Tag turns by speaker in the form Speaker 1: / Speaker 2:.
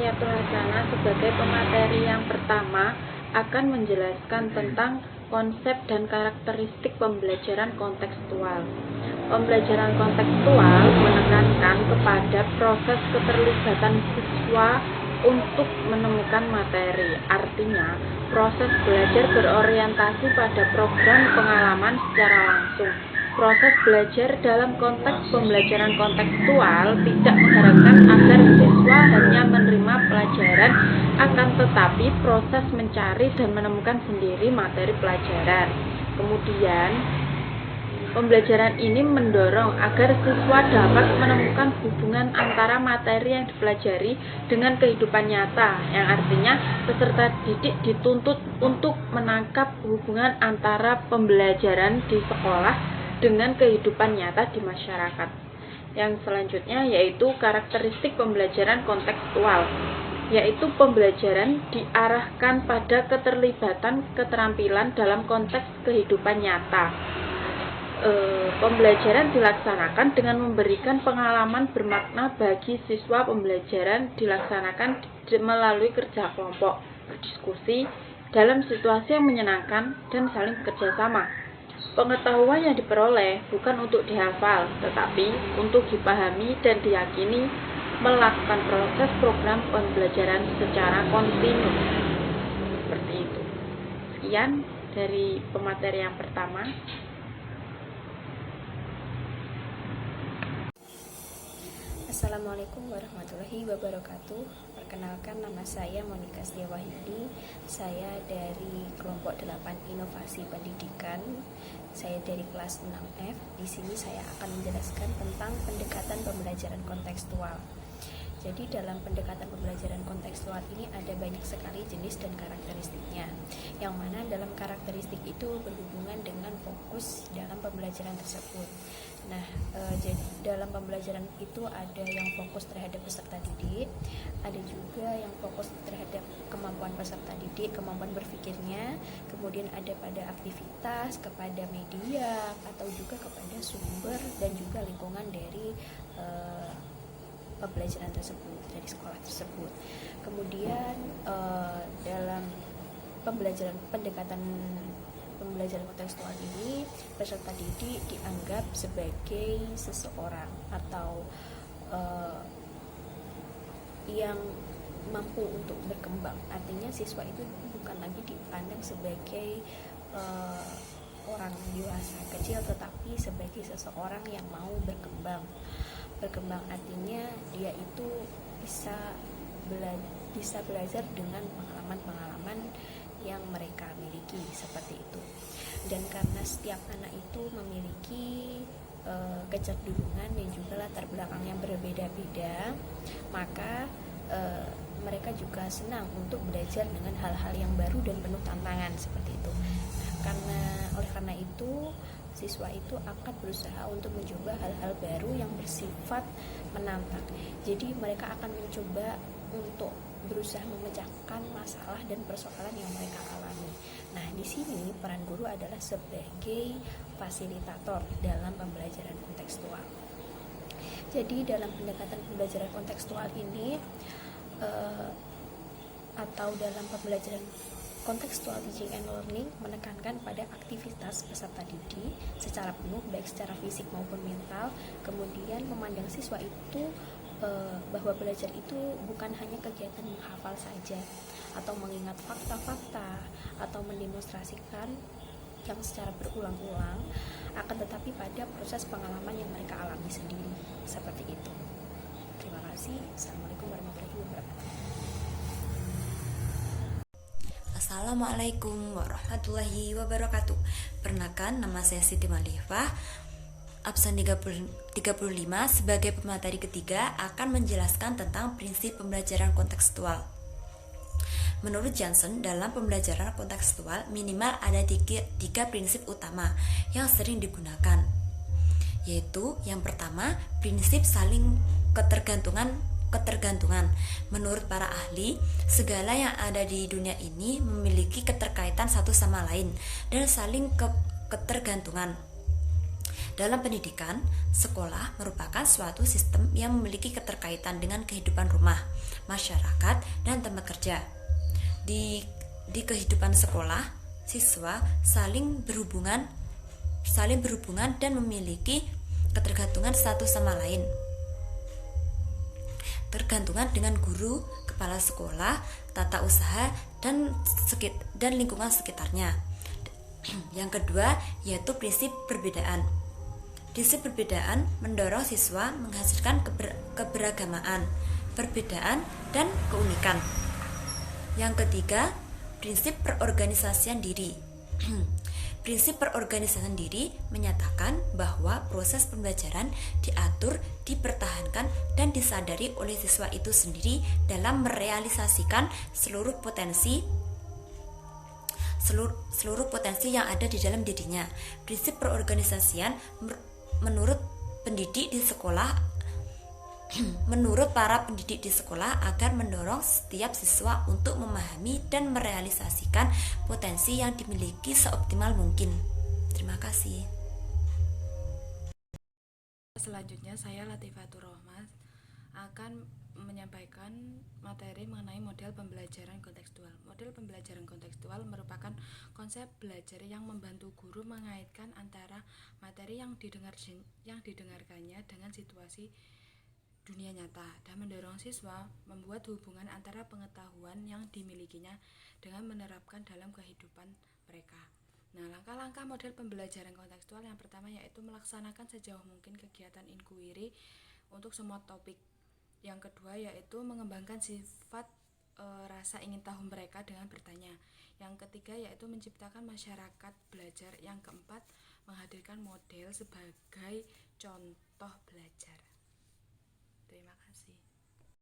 Speaker 1: Rifriyatul Hasanah sebagai pemateri yang pertama akan menjelaskan tentang konsep dan karakteristik pembelajaran kontekstual. Pembelajaran kontekstual menekankan kepada proses keterlibatan siswa untuk menemukan materi. Artinya, proses belajar berorientasi pada program pengalaman secara langsung. Proses belajar dalam konteks pembelajaran kontekstual tidak mengharapkan agar siswa hanya menerima pelajaran, akan tetapi proses mencari dan menemukan sendiri materi pelajaran. Kemudian, pembelajaran ini mendorong agar siswa dapat menemukan hubungan antara materi yang dipelajari dengan kehidupan nyata, yang artinya peserta didik dituntut untuk menangkap hubungan antara pembelajaran di sekolah dengan kehidupan nyata di masyarakat. Yang selanjutnya yaitu karakteristik pembelajaran kontekstual, yaitu pembelajaran diarahkan pada keterlibatan keterampilan dalam konteks kehidupan nyata. Pembelajaran dilaksanakan dengan memberikan pengalaman bermakna bagi siswa. Pembelajaran dilaksanakan melalui kerja kelompok, berdiskusi dalam situasi yang menyenangkan dan saling bekerja sama. Pengetahuan yang diperoleh bukan untuk dihafal, tetapi untuk dipahami dan diyakini, melakukan proses program pembelajaran secara kontinu. Seperti itu. Sekian dari pemateri yang pertama.
Speaker 2: Assalamualaikum warahmatullahi wabarakatuh. Perkenalkan, nama saya Monika Setiawahidi. Saya dari kelompok 8 Inovasi Pendidikan. Saya dari kelas 6F. Di sini saya akan menjelaskan tentang pendekatan pembelajaran kontekstual. Jadi dalam pendekatan pembelajaran kontekstual ini ada banyak sekali jenis dan karakteristiknya, yang mana dalam karakteristik itu berhubungan dengan fokus dalam pembelajaran tersebut. Nah, jadi dalam pembelajaran itu ada yang fokus terhadap peserta didik, ada juga yang fokus terhadap kemampuan peserta didik, kemampuan berpikirnya, kemudian ada pada aktivitas, kepada media, atau juga kepada sumber dan juga lingkungan dari pembelajaran tersebut, dari sekolah tersebut. Kemudian dalam pendekatan pembelajaran kontekstual ini, peserta didik dianggap sebagai seseorang atau yang mampu untuk berkembang. Artinya siswa itu bukan lagi dipandang sebagai orang dewasa kecil, tetapi sebagai seseorang yang mau berkembang. Berkembang artinya dia itu bisa belajar dengan pengalaman-pengalaman yang mereka miliki, seperti itu. Dan karena setiap anak itu memiliki kecenderungan dan juga latar belakang yang berbeda-beda, maka mereka juga senang untuk belajar dengan hal-hal yang baru dan penuh tantangan, seperti itu. Oleh karena itu, siswa itu akan berusaha untuk mencoba hal-hal baru yang bersifat menantang. Jadi mereka akan mencoba untuk berusaha memecahkan masalah dan persoalan yang mereka alami. Nah, di sini peran guru adalah sebagai fasilitator dalam pembelajaran kontekstual. Jadi dalam pendekatan pembelajaran kontekstual ini atau dalam pembelajaran kontekstual teaching and learning menekankan pada aktivitas peserta didik secara penuh, baik secara fisik maupun mental. Kemudian memandang siswa itu bahwa belajar itu bukan hanya kegiatan menghafal saja atau mengingat fakta-fakta atau mendemonstrasikan yang secara berulang-ulang, akan tetapi pada proses pengalaman yang mereka alami sendiri, seperti itu. Terima kasih. Assalamualaikum warahmatullahi wabarakatuh.
Speaker 3: Assalamualaikum warahmatullahi wabarakatuh. Perkenalkan, nama saya Siti Malifah, absen 35 sebagai pemateri ketiga akan menjelaskan tentang prinsip pembelajaran kontekstual. Menurut Johnson, dalam pembelajaran kontekstual minimal ada tiga prinsip utama yang sering digunakan, yaitu yang pertama, prinsip saling ketergantungan. Menurut para ahli, segala yang ada di dunia ini memiliki keterkaitan satu sama lain dan saling ketergantungan. Dalam pendidikan, sekolah merupakan suatu sistem yang memiliki keterkaitan dengan kehidupan rumah, masyarakat, dan tempat kerja. Di kehidupan sekolah, siswa saling berhubungan dan memiliki ketergantungan satu sama lain. Tergantungan dengan guru, kepala sekolah, tata usaha, dan lingkungan sekitarnya. Yang kedua yaitu prinsip perbedaan. Prinsip perbedaan mendorong siswa menghasilkan keberagamaan, perbedaan, dan keunikan. Yang ketiga, prinsip perorganisasian diri. Prinsip perorganisasian diri menyatakan bahwa proses pembelajaran diatur, dipertahankan, dan disadari oleh siswa itu sendiri dalam merealisasikan seluruh potensi yang ada di dalam dirinya. Prinsip perorganisasian menurut para pendidik di sekolah agar mendorong setiap siswa untuk memahami dan merealisasikan potensi yang dimiliki seoptimal mungkin. Terima kasih.
Speaker 1: Selanjutnya saya Latifatur Rohmas akan menyampaikan materi mengenai model pembelajaran kontekstual. Model pembelajaran kontekstual merupakan konsep belajar yang membantu guru mengaitkan antara materi yang didengarkannya dengan situasi dunia nyata dan mendorong siswa membuat hubungan antara pengetahuan yang dimilikinya dengan menerapkan dalam kehidupan mereka. Nah, langkah-langkah model pembelajaran kontekstual yang pertama yaitu melaksanakan sejauh mungkin kegiatan inquiry untuk semua topik. Yang kedua yaitu mengembangkan sifat rasa ingin tahu mereka dengan bertanya. Yang ketiga yaitu menciptakan masyarakat belajar. Yang keempat, menghadirkan model sebagai contoh belajar.